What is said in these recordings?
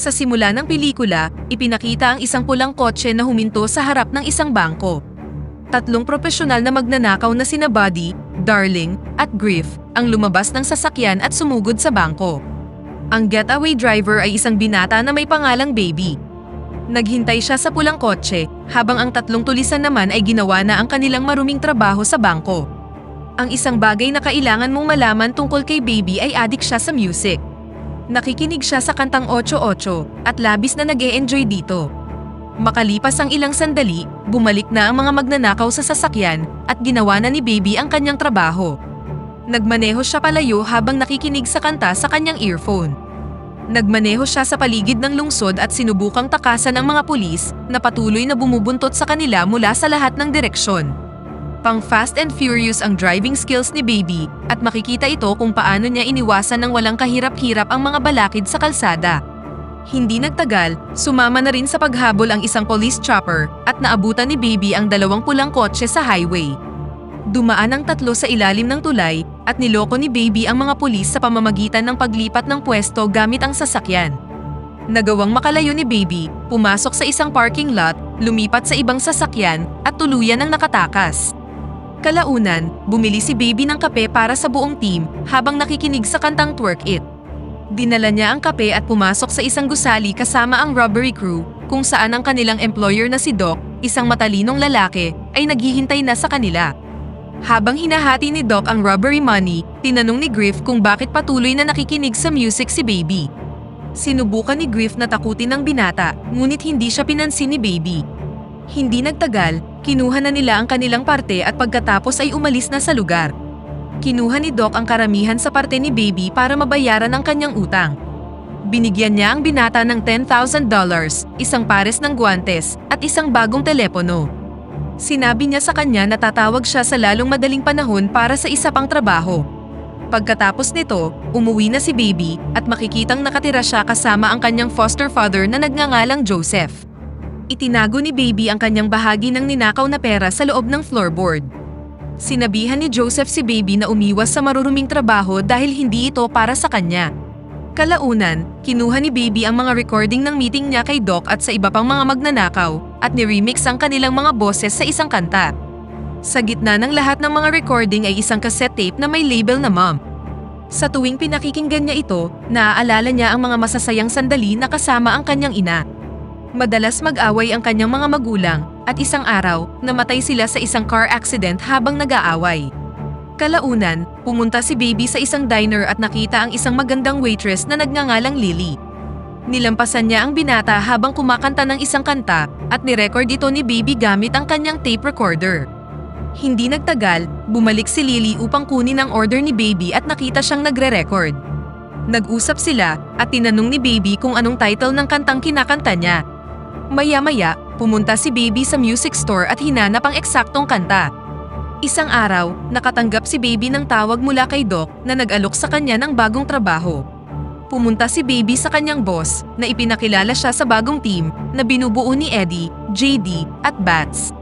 Sa simula ng pelikula, ipinakita ang isang pulang kotse na huminto sa harap ng isang bangko. Tatlong profesional na magnanakaw na sina Buddy, Darling, at Griff ang lumabas ng sasakyan at sumugod sa bangko. Ang getaway driver ay isang binata na may pangalang Baby. Naghintay siya sa pulang kotse, habang ang tatlong tulisan naman ay ginawa na ang kanilang maruming trabaho sa bangko. Ang isang bagay na kailangan mong malaman tungkol kay Baby ay adik siya sa music. Nakikinig siya sa kantang 88 at labis na nag-e-enjoy dito. Makalipas ang ilang sandali, bumalik na ang mga magnanakaw sa sasakyan at ginawa na ni Baby ang kanyang trabaho. Nagmaneho siya palayo habang nakikinig sa kanta sa kanyang earphone. Nagmaneho siya sa paligid ng lungsod at sinubukang takasan ang mga pulis na patuloy na bumubuntot sa kanila mula sa lahat ng direksyon. Pang Fast and Furious ang driving skills ni Baby at makikita ito kung paano niya iniwasan ng walang kahirap-hirap ang mga balakid sa kalsada. Hindi nagtagal, sumama na rin sa paghabol ang isang police chopper at naabutan ni Baby ang dalawang pulang kotse sa highway. Dumaan ang tatlo sa ilalim ng tulay at niloko ni Baby ang mga pulis sa pamamagitan ng paglipat ng pwesto gamit ang sasakyan. Nagawang makalayo ni Baby, pumasok sa isang parking lot, lumipat sa ibang sasakyan at tuluyan ang nakatakas. Kalaunan, bumili si Baby ng kape para sa buong team habang nakikinig sa kantang Twerk It. Dinala niya ang kape at pumasok sa isang gusali kasama ang robbery crew kung saan ang kanilang employer na si Doc, isang matalinong lalaki, ay naghihintay na sa kanila. Habang hinahati ni Doc ang robbery money, tinanong ni Griff kung bakit patuloy na nakikinig sa music si Baby. Sinubukan ni Griff na takutin ang binata, ngunit hindi siya pinansin ni Baby. Hindi nagtagal, kinuha na nila ang kanilang parte at pagkatapos ay umalis na sa lugar. Kinuha ni Doc ang karamihan sa parte ni Baby para mabayaran ang kanyang utang. Binigyan niya ang binata ng $10,000, isang pares ng guwantes, at isang bagong telepono. Sinabi niya sa kanya na tatawag siya sa lalong madaling panahon para sa isa pang trabaho. Pagkatapos nito, umuwi na si Baby at makikitang nakatira siya kasama ang kanyang foster father na nagngangalang Joseph. Itinago ni Baby ang kanyang bahagi ng ninakaw na pera sa loob ng floorboard. Sinabihan ni Joseph si Baby na umiwas sa maruruming trabaho dahil hindi ito para sa kanya. Kalaunan, kinuha ni Baby ang mga recording ng meeting niya kay Doc at sa iba pang mga magnanakaw at ni-remix ang kanilang mga boses sa isang kanta. Sa gitna ng lahat ng mga recording ay isang cassette tape na may label na Mom. Sa tuwing pinakikinggan niya ito, naaalala niya ang mga masasayang sandali na kasama ang kanyang ina. Madalas mag-away ang kanyang mga magulang at isang araw, namatay sila sa isang car accident habang nag-aaway. Kalaunan, pumunta si Baby sa isang diner at nakita ang isang magandang waitress na nagngangalang Lily. Nilampasan niya ang binata habang kumakanta ng isang kanta at nirecord ito ni Baby gamit ang kanyang tape recorder. Hindi nagtagal, bumalik si Lily upang kunin ang order ni Baby at nakita siyang nagre-record. Nag-usap sila at tinanong ni Baby kung anong title ng kantang kinakanta niya. Maya-maya, pumunta si Baby sa music store at hinanap ang eksaktong kanta. Isang araw, nakatanggap si Baby ng tawag mula kay Doc na nag-alok sa kanya ng bagong trabaho. Pumunta si Baby sa kanyang boss na ipinakilala siya sa bagong team na binubuo ni Eddie, JD, at Bats.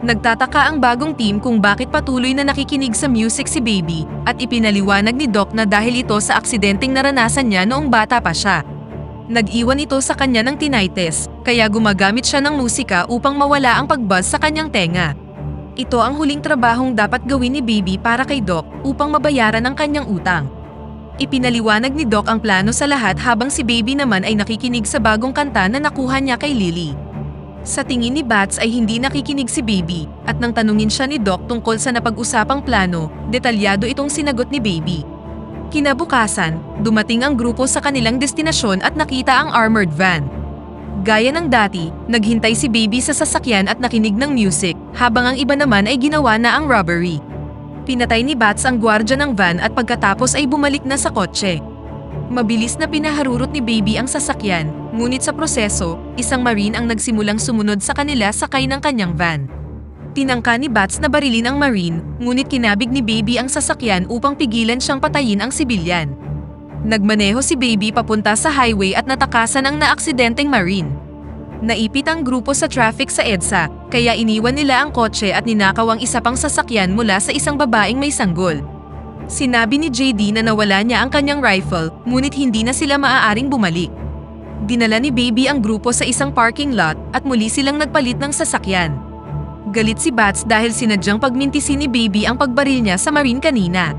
Nagtataka ang bagong team kung bakit patuloy na nakikinig sa music si Baby at ipinaliwanag ni Doc na dahil ito sa aksidenteng naranasan niya noong bata pa siya. Nag-iwan ito sa kanya ng tinnitus, kaya gumagamit siya ng musika upang mawala ang pagbuzz sa kanyang tenga. Ito ang huling trabahong dapat gawin ni Baby para kay Doc upang mabayaran ang kanyang utang. Ipinaliwanag ni Doc ang plano sa lahat habang si Baby naman ay nakikinig sa bagong kanta na nakuha niya kay Lily. Sa tingin ni Bats ay hindi nakikinig si Baby at nang tanungin siya ni Doc tungkol sa napag-usapang plano, detalyado itong sinagot ni Baby. Kinabukasan, dumating ang grupo sa kanilang destinasyon at nakita ang armored van. Gaya ng dati, naghintay si Baby sa sasakyan at nakinig ng music, habang ang iba naman ay ginawa na ang robbery. Pinatay ni Bats ang gwardya ng van at pagkatapos ay bumalik na sa kotse. Mabilis na pinaharurot ni Baby ang sasakyan, ngunit sa proseso, isang marine ang nagsimulang sumunod sa kanila sakay ng kanyang van. Tinangka ni Bats na barilin ang marine, ngunit kinabig ni Baby ang sasakyan upang pigilan siyang patayin ang sibilyan. Nagmaneho si Baby papunta sa highway at natakasan ang naaksidenteng marine. Naipit ang grupo sa traffic sa EDSA, kaya iniwan nila ang kotse at ninakaw ang isa pang sasakyan mula sa isang babaeng may sanggol. Sinabi ni JD na nawala niya ang kanyang rifle, ngunit hindi na sila maaaring bumalik. Dinala ni Baby ang grupo sa isang parking lot at muli silang nagpalit ng sasakyan. Galit si Bats dahil sinadyang pagmintisin ni Baby ang pagbaril niya sa Marine kanina.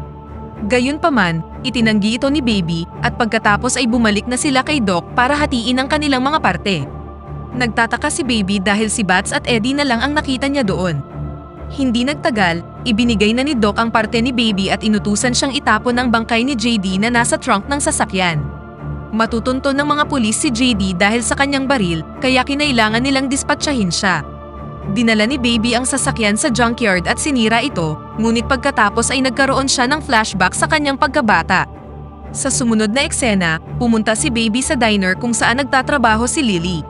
Gayunpaman, itinanggi ito ni Baby at pagkatapos ay bumalik na sila kay Doc para hatiin ang kanilang mga parte. Nagtataka si Baby dahil si Bats at Eddie na lang ang nakita niya doon. Hindi nagtagal, ibinigay na ni Doc ang parte ni Baby at inutusan siyang itapon ang bangkay ni JD na nasa trunk ng sasakyan. Matutunto ng mga pulis si JD dahil sa kanyang baril, kaya kinailangan nilang dispatchahin siya. Dinala ni Baby ang sasakyan sa junkyard at sinira ito, ngunit pagkatapos ay nagkaroon siya ng flashback sa kanyang pagkabata. Sa sumunod na eksena, pumunta si Baby sa diner kung saan nagtatrabaho si Lily.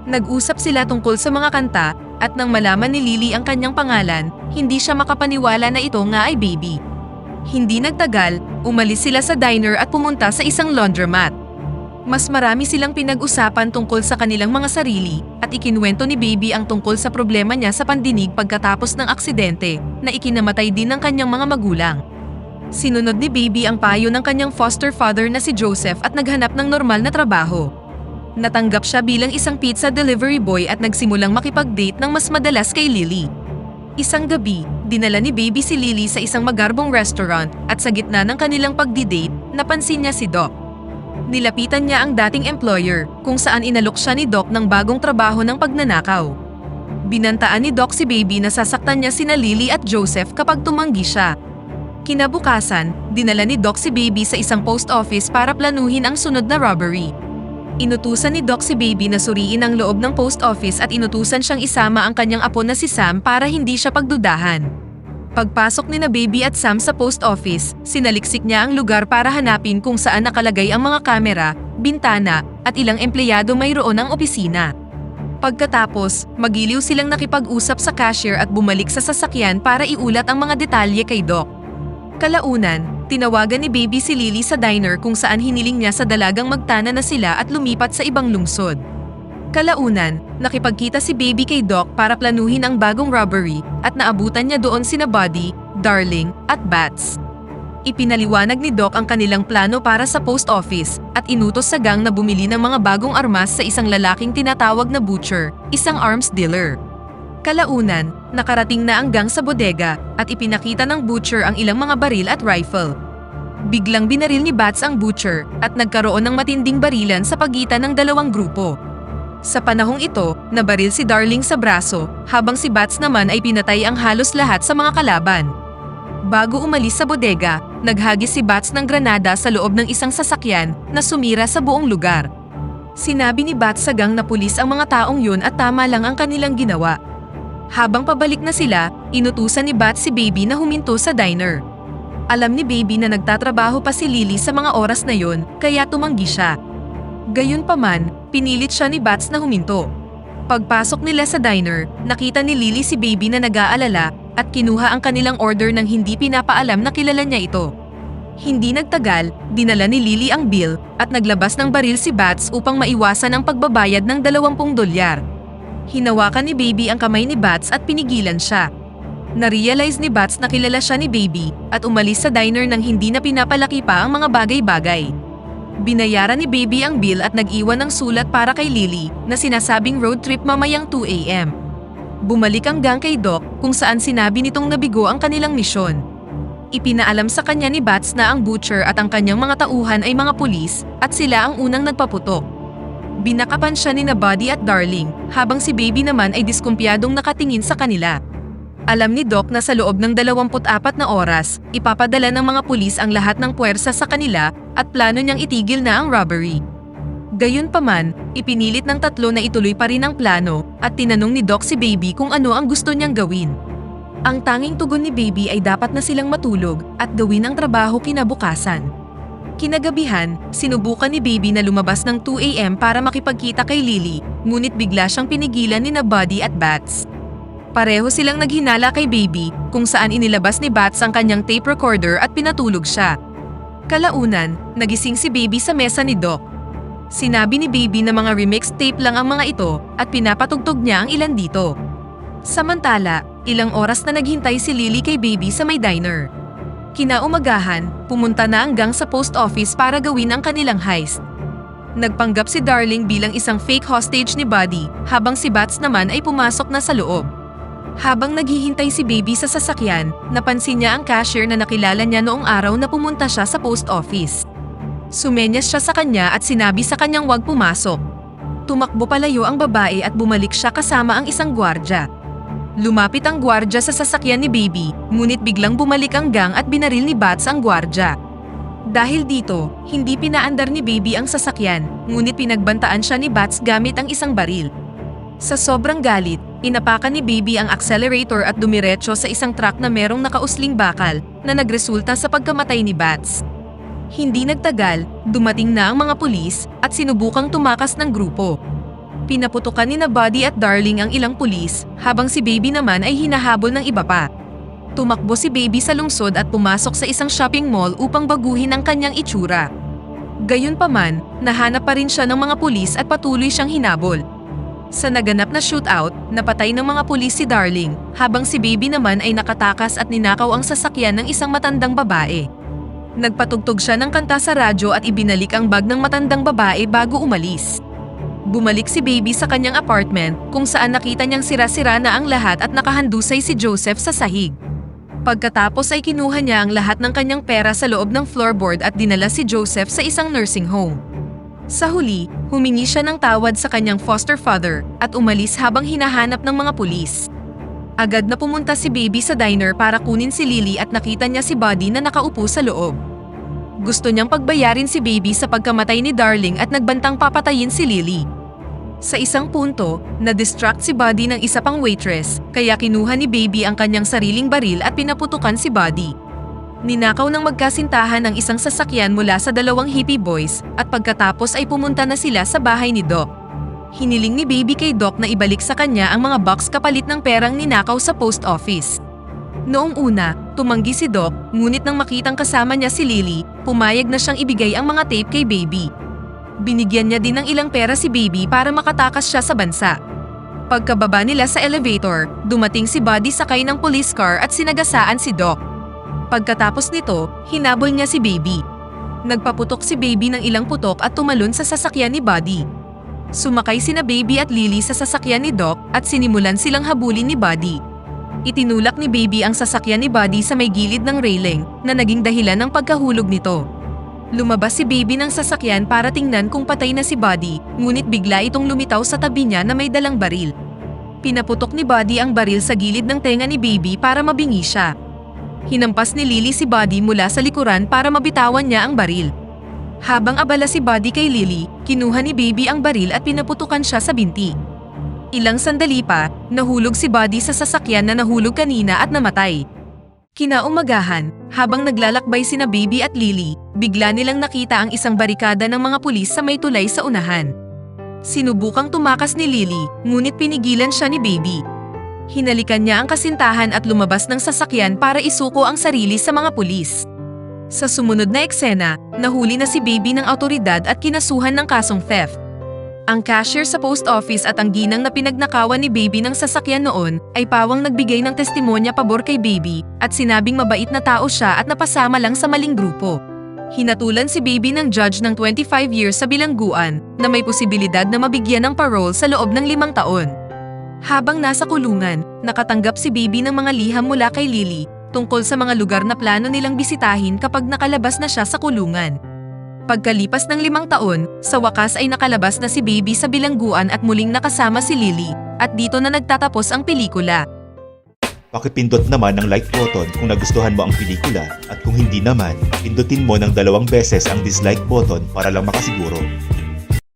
Nag-usap sila tungkol sa mga kanta at nang malaman ni Lily ang kanyang pangalan, hindi siya makapaniwala na ito nga ay Baby. Hindi nagtagal, umalis sila sa diner at pumunta sa isang laundromat. Mas marami silang pinag-usapan tungkol sa kanilang mga sarili at ikinuwento ni Baby ang tungkol sa problema niya sa pandinig pagkatapos ng aksidente na ikinamatay din ng kanyang mga magulang. Sinunod ni Baby ang payo ng kanyang foster father na si Joseph at naghanap ng normal na trabaho. Natanggap siya bilang isang pizza delivery boy at nagsimulang makipag-date ng mas madalas kay Lily. Isang gabi, dinala ni Baby si Lily sa isang magarbong restaurant at sa gitna ng kanilang pagdi-date, napansin niya si Doc. Nilapitan niya ang dating employer, kung saan inalok siya ni Doc ng bagong trabaho ng pagnanakaw. Binantaan ni Doc si Baby na sasaktan niya sina Lily at Joseph kapag tumanggi siya. Kinabukasan, dinala ni Doc si Baby sa isang post office para planuhin ang sunod na robbery. Inutusan ni Doc si Baby na suriin ang loob ng post office at inutusan siyang isama ang kanyang apo na si Sam para hindi siya pagdudahan. Pagpasok ni na Baby at Sam sa post office, sinaliksik niya ang lugar para hanapin kung saan nakalagay ang mga kamera, bintana, at ilang empleyado mayroon ng opisina. Pagkatapos, magiliw silang nakipag-usap sa cashier at bumalik sa sasakyan para iulat ang mga detalye kay Doc. Kalaunan, tinawagan ni Baby si Lily sa diner kung saan hiniling niya sa dalagang magtana na sila at lumipat sa ibang lungsod. Kalaunan, nakipagkita si Baby kay Doc para planuhin ang bagong robbery at naabutan niya doon sina Buddy, Darling, at Bats. Ipinaliwanag ni Doc ang kanilang plano para sa post office at inutos sa gang na bumili ng mga bagong armas sa isang lalaking tinatawag na Butcher, isang arms dealer. Kalaunan, nakarating na ang gang sa bodega at ipinakita ng Butcher ang ilang mga baril at rifle. Biglang binaril ni Bats ang Butcher at nagkaroon ng matinding barilan sa pagitan ng dalawang grupo. Sa panahong ito, nabaril si Darling sa braso, habang si Bats naman ay pinatay ang halos lahat sa mga kalaban. Bago umalis sa bodega, naghagis si Bats ng granada sa loob ng isang sasakyan na sumira sa buong lugar. Sinabi ni Bats sa gang na pulis ang mga taong yun at tama lang ang kanilang ginawa. Habang pabalik na sila, inutusan ni Bats si Baby na huminto sa diner. Alam ni Baby na nagtatrabaho pa si Lily sa mga oras na yun, kaya tumanggi siya. Gayunpaman, pinilit siya ni Bats na huminto. Pagpasok nila sa diner, nakita ni Lily si Baby na nag-aalala at kinuha ang kanilang order nang hindi pinapaalam na kilala niya ito. Hindi nagtagal, dinala ni Lily ang bill at naglabas ng baril si Bats upang maiwasan ang pagbabayad ng $20. Hinawakan ni Baby ang kamay ni Bats at pinigilan siya. Narealize ni Bats na kilala siya ni Baby at umalis sa diner nang hindi na pinapalaki pa ang mga bagay-bagay. Binayaran ni Baby ang bill at nag-iwan ng sulat para kay Lily na sinasabing road trip mamayang 2 a.m. Bumalik ang gang kay Doc kung saan sinabi nitong nabigo ang kanilang misyon. Ipinaalam sa kanya ni Bats na ang Butcher at ang kanyang mga tauhan ay mga pulis at sila ang unang nagpaputok. Binakapan siya ni na Buddy at Darling habang si Baby naman ay diskumpiyadong nakatingin sa kanila. Alam ni Doc na sa loob ng 24 na oras, ipapadala ng mga pulis ang lahat ng puwersa sa kanila at plano niyang itigil na ang robbery. Gayunpaman, ipinilit ng tatlo na ituloy pa rin ang plano at tinanong ni Doc si Baby kung ano ang gusto niyang gawin. Ang tanging tugon ni Baby ay dapat na silang matulog at gawin ang trabaho kinabukasan. Kinagabihan, sinubukan ni Baby na lumabas ng 2 a.m. para makipagkita kay Lily, ngunit bigla siyang pinigilan ni na Buddy at Bats. Pareho silang naghinala kay Baby kung saan inilabas ni Bats ang kanyang tape recorder at pinatulog siya. Kalaunan, nagising si Baby sa mesa ni Doc. Sinabi ni Baby na mga remix tape lang ang mga ito at pinapatugtog niya ang ilan dito. Samantala, ilang oras na naghintay si Lily kay Baby sa may diner. Kinaumagahan, pumunta na ang gang sa post office para gawin ang kanilang heist. Nagpanggap si Darling bilang isang fake hostage ni Buddy, habang si Bats naman ay pumasok na sa loob. Habang naghihintay si Baby sa sasakyan, napansin niya ang cashier na nakilala niya noong araw na pumunta siya sa post office. Sumenyas siya sa kanya at sinabi sa kanyang huwag pumasok. Tumakbo palayo ang babae at bumalik siya kasama ang isang gwardya. Lumapit ang gwardya sa sasakyan ni Baby, ngunit biglang bumalik ang gang at binaril ni Bats ang gwardya. Dahil dito, hindi pinaandar ni Baby ang sasakyan, ngunit pinagbantaan siya ni Bats gamit ang isang baril. Sa sobrang galit, inapakan ni Baby ang accelerator at dumiretso sa isang truck na merong nakausling bakal na nagresulta sa pagkamatay ni Bats. Hindi nagtagal, dumating na ang mga pulis at sinubukang tumakas ng grupo. Pinaputukan ni Buddy at Darling ang ilang pulis, habang si Baby naman ay hinahabol ng iba pa. Tumakbo si Baby sa lungsod at pumasok sa isang shopping mall upang baguhin ang kanyang itsura. Gayunpaman, nahanap pa rin siya ng mga pulis at patuloy siyang hinabol. Sa naganap na shootout, napatay ng mga pulis si Darling, habang si Baby naman ay nakatakas at ninakaw ang sasakyan ng isang matandang babae. Nagpatugtog siya ng kanta sa radyo at ibinalik ang bag ng matandang babae bago umalis. Bumalik si Baby sa kanyang apartment kung saan nakita niyang sira-sira na ang lahat at nakahandusay si Joseph sa sahig. Pagkatapos ay kinuha niya ang lahat ng kanyang pera sa loob ng floorboard at dinala si Joseph sa isang nursing home. Sa huli, humingi siya ng tawad sa kanyang foster father at umalis habang hinahanap ng mga pulis. Agad na pumunta si Baby sa diner para kunin si Lily at nakita niya si Buddy na nakaupo sa loob. Gusto niyang pagbayarin si Baby sa pagkamatay ni Darling at nagbantang papatayin si Lily. Sa isang punto, na-distract si Buddy ng isa pang waitress, kaya kinuha ni Baby ang kanyang sariling baril at pinaputukan si Buddy. Ninakaw ng magkasintahan ang isang sasakyan mula sa dalawang hippie boys at pagkatapos ay pumunta na sila sa bahay ni Doc. Hiniling ni Baby kay Doc na ibalik sa kanya ang mga box kapalit ng perang ninakaw sa post office. Noong una, tumanggi si Doc, ngunit nang makitang kasama niya si Lily, pumayag na siyang ibigay ang mga tape kay Baby. Binigyan niya din ng ilang pera si Baby para makatakas siya sa bansa. Pagkababa nila sa elevator, dumating si Buddy sakay ng police car at sinagasaan si Doc. Pagkatapos nito, hinabol niya si Baby. Nagpaputok si Baby ng ilang putok at tumalon sa sasakyan ni Buddy. Sumakay sina Baby at Lily sa sasakyan ni Doc at sinimulan silang habulin ni Buddy. Itinulak ni Baby ang sasakyan ni Buddy sa may gilid ng railing na naging dahilan ng pagkahulog nito. Lumabas si Baby ng sasakyan para tingnan kung patay na si Buddy, ngunit bigla itong lumitaw sa tabi niya na may dalang baril. Pinaputok ni Buddy ang baril sa gilid ng tenga ni Baby para mabingi siya. Hinampas ni Lily si Buddy mula sa likuran para mabitawan niya ang baril. Habang abala si Buddy kay Lily, kinuha ni Baby ang baril at pinaputukan siya sa binti. Ilang sandali pa, nahulog si Buddy sa sasakyan na nahulog kanina at namatay. Kinaumagahan, habang naglalakbay sina Baby at Lily, bigla nilang nakita ang isang barikada ng mga pulis sa may tulay sa unahan. Sinubukang tumakas ni Lily, ngunit pinigilan siya ni Baby. Hinalikan niya ang kasintahan at lumabas ng sasakyan para isuko ang sarili sa mga pulis. Sa sumunod na eksena, nahuli na si Baby ng awtoridad at kinasuhan ng kasong theft. Ang cashier sa post office at ang ginang na pinagnakawan ni Baby ng sasakyan noon ay pawang nagbigay ng testimonya pabor kay Baby at sinabing mabait na tao siya at napasama lang sa maling grupo. Hinatulan si Baby ng judge ng 25 years sa bilangguan na may posibilidad na mabigyan ng parole sa loob ng 5 taon. Habang nasa kulungan, nakatanggap si Baby ng mga liham mula kay Lily tungkol sa mga lugar na plano nilang bisitahin kapag nakalabas na siya sa kulungan. Pagkalipas ng 5 taon, sa wakas ay nakalabas na si Baby sa bilangguan at muling nakasama si Lily, at dito na nagtatapos ang pelikula. Pakipindot naman ang like button kung nagustuhan mo ang pelikula at kung hindi naman, pindutin mo ng 2 beses ang dislike button para lang makasiguro.